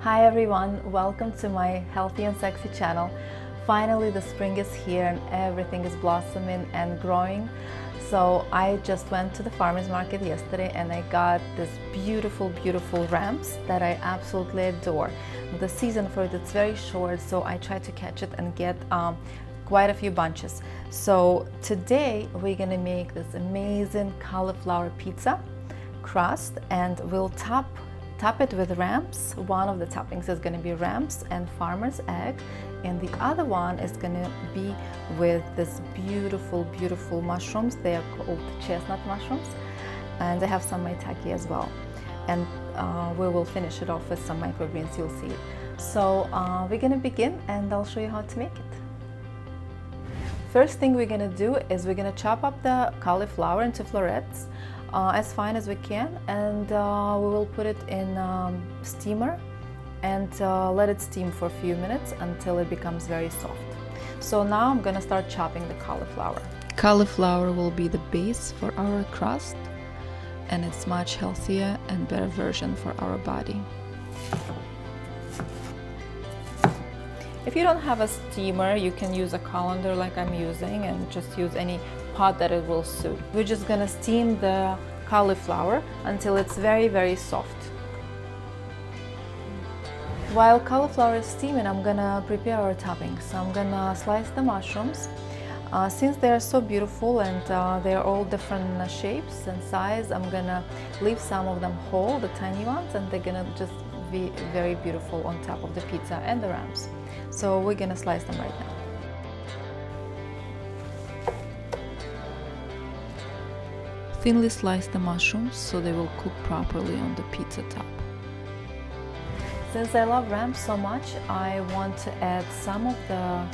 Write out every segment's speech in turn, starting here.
Hi everyone, welcome to my healthy and sexy channel. Finally the spring is here and everything is blossoming and growing. So I just went to the farmer's market yesterday and I got this beautiful ramps that I absolutely adore. The season for it is very short, so I tried to catch it and get quite a few bunches. So today we're gonna make this amazing cauliflower pizza crust, and we'll top it with ramps. One of the toppings is going to be ramps and farmer's egg, and the other one is going to be with this beautiful mushrooms. They are called chestnut mushrooms, and they have some maitake as well. And we will finish it off with some microgreens, you'll see it. So we're going to begin and I'll show you how to make it. First thing we're going to do is we're going to chop up the cauliflower into florets as fine as we can, and we will put it in steamer and let it steam for a few minutes until it becomes very soft. So now I'm gonna start chopping the cauliflower. Cauliflower will be the base for our crust, and it's much healthier and better version for our body. If you don't have a steamer, you can use a colander like I'm using and just use any pot that it will suit. We're just gonna steam the cauliflower until it's very soft. While cauliflower is steaming, I'm gonna prepare our toppings. So I'm gonna slice the mushrooms. Since they are so beautiful and they're all different shapes and size, I'm gonna leave some of them whole, the tiny ones, and they're gonna just be very beautiful on top of the pizza and the ramps. So we're gonna slice them right now. Thinly slice the mushrooms so they will cook properly on the pizza top. Since I love ramps so much, I want to add some of the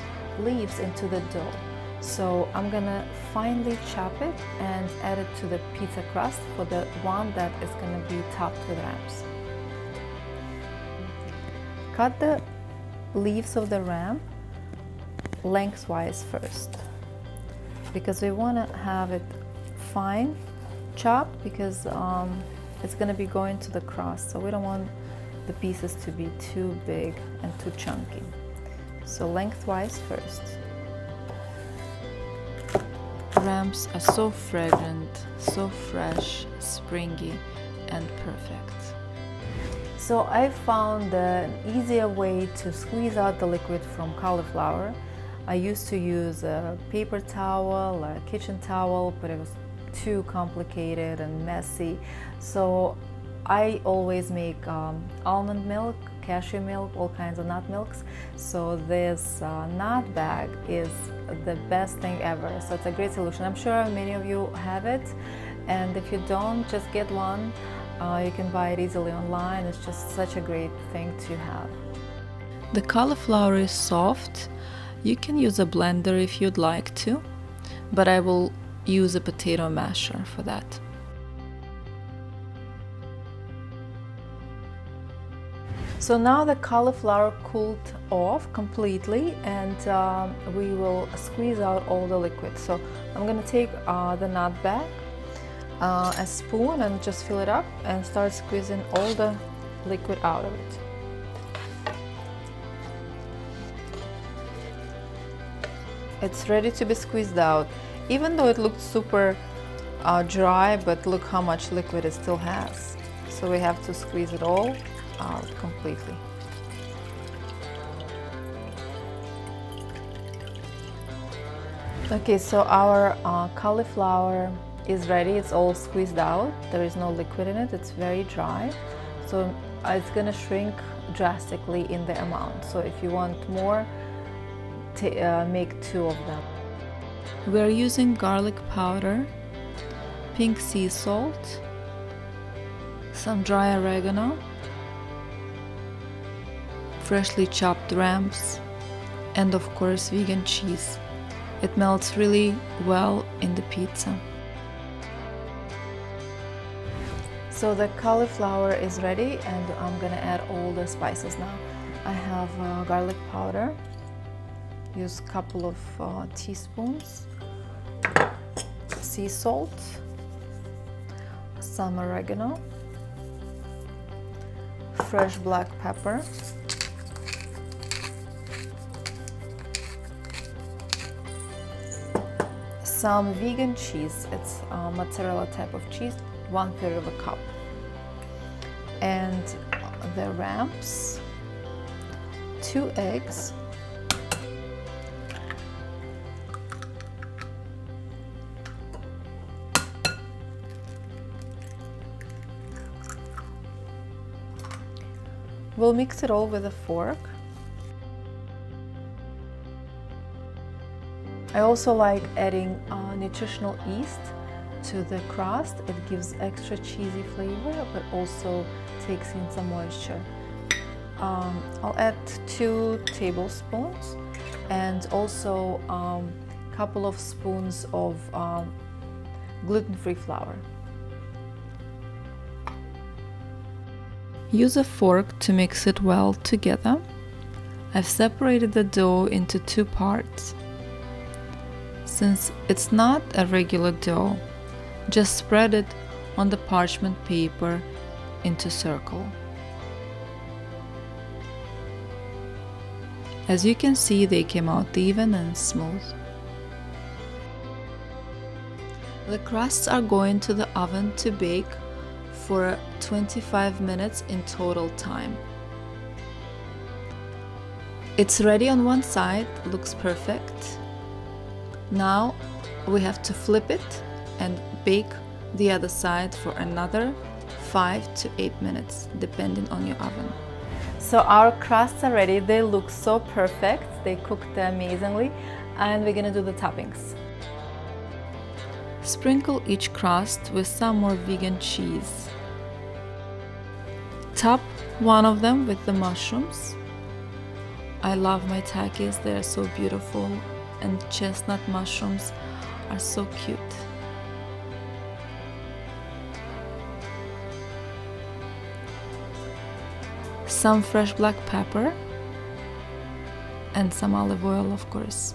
leaves into the dough. So I'm gonna finely chop it and add it to the pizza crust for the one that is gonna be topped with ramps. Cut the leaves of the ramp lengthwise first, because we want to have it fine chopped, because it's going to be going to the crust, so we don't want the pieces to be too big and too chunky. So lengthwise first. Ramps are so fragrant, so fresh, springy, and perfect. So I found an easier way to squeeze out the liquid from cauliflower. I used to use a paper towel, a kitchen towel, but it was too complicated and messy. So I always make almond milk, cashew milk, all kinds of nut milks. So this nut bag is the best thing ever. So it's a great solution. I'm sure many of you have it, and if you don't, just get one. You can buy it easily online. It's just such a great thing to have. The cauliflower is soft. You can use a blender if you'd like to, but I will use a potato masher for that. So now the cauliflower cooled off completely, and we will squeeze out all the liquid. So I'm going to take the nut bag, a spoon, and just fill it up and start squeezing all the liquid out of it. It's ready to be squeezed out, even though it looked super dry, but look how much liquid it still has. So we have to squeeze it all out completely. Okay, so our cauliflower is ready. It's all squeezed out. There is no liquid in it. It's very dry. So it's going to shrink drastically in the amount. So if you want more, make 2 of them. We're using garlic powder, pink sea salt, some dry oregano, freshly chopped ramps, and of course vegan cheese. It melts really well in the pizza. So the cauliflower is ready, and I'm gonna add all the spices now. I have garlic powder. Use a couple of teaspoons. Sea salt, some oregano, fresh black pepper, some vegan cheese, it's mozzarella type of cheese, 1/3 of a cup, and the ramps, 2 eggs, we'll mix it all with a fork. I also like adding nutritional yeast to the crust. It gives extra cheesy flavor, but also takes in some moisture. I'll add 2 tablespoons and also a couple of spoons of gluten-free flour. Use a fork to mix it well together. I've separated the dough into 2 parts. Since it's not a regular dough, just spread it on the parchment paper into a circle. As you can see, they came out even and smooth. The crusts are going to the oven to bake for 25 minutes in total time. It's ready on one side, looks perfect. Now we have to flip it and bake the other side for another 5 to 8 minutes, depending on your oven. So our crusts are ready. They look so perfect. They cooked amazingly, and we're gonna do the toppings. Sprinkle each crust with some more vegan cheese. Top one of them with the mushrooms. I love maitakes, they are so beautiful, and chestnut mushrooms are so cute. Some fresh black pepper and some olive oil, of course.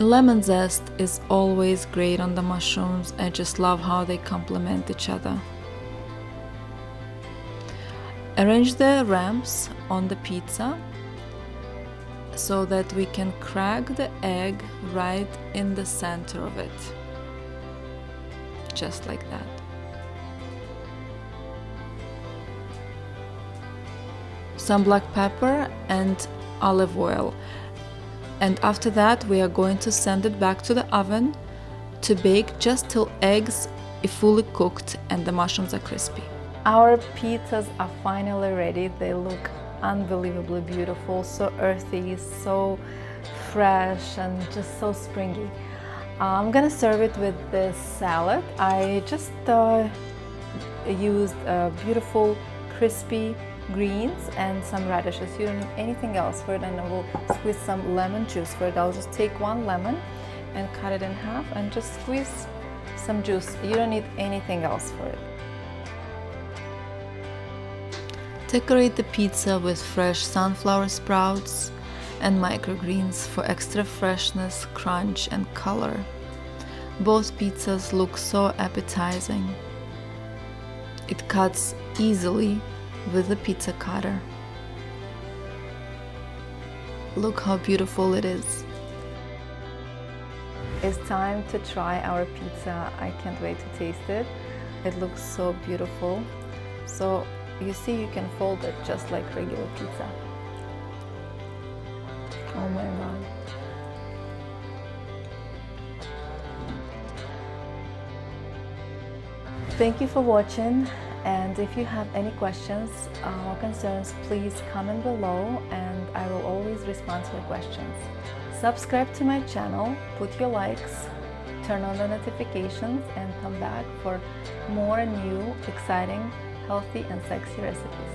Lemon zest is always great on the mushrooms. I just love how they complement each other. Arrange the ramps on the pizza so that we can crack the egg right in the center of it. Just like that. Some black pepper and olive oil. And after that, we are going to send it back to the oven to bake just till eggs are fully cooked and the mushrooms are crispy. Our pizzas are finally ready. They look unbelievably beautiful, so earthy, so fresh, and just so springy. I'm gonna serve it with this salad. I just used beautiful, crispy greens and some radishes. You don't need anything else for it, and I will squeeze some lemon juice for it. I'll just take 1 lemon and cut it in half and just squeeze some juice. You don't need anything else for it. Decorate the pizza with fresh sunflower sprouts and microgreens for extra freshness, crunch, and color. Both pizzas look so appetizing. It cuts easily with the pizza cutter. Look how beautiful it is. It's time to try our pizza. I can't wait to taste it. It looks so beautiful. So you see, you can fold it just like regular pizza. Oh my god. Thank you for watching. And if you have any questions or concerns, please comment below and I will always respond to your questions. Subscribe to my channel, put your likes, turn on the notifications, and come back for more new, exciting, healthy and sexy recipes.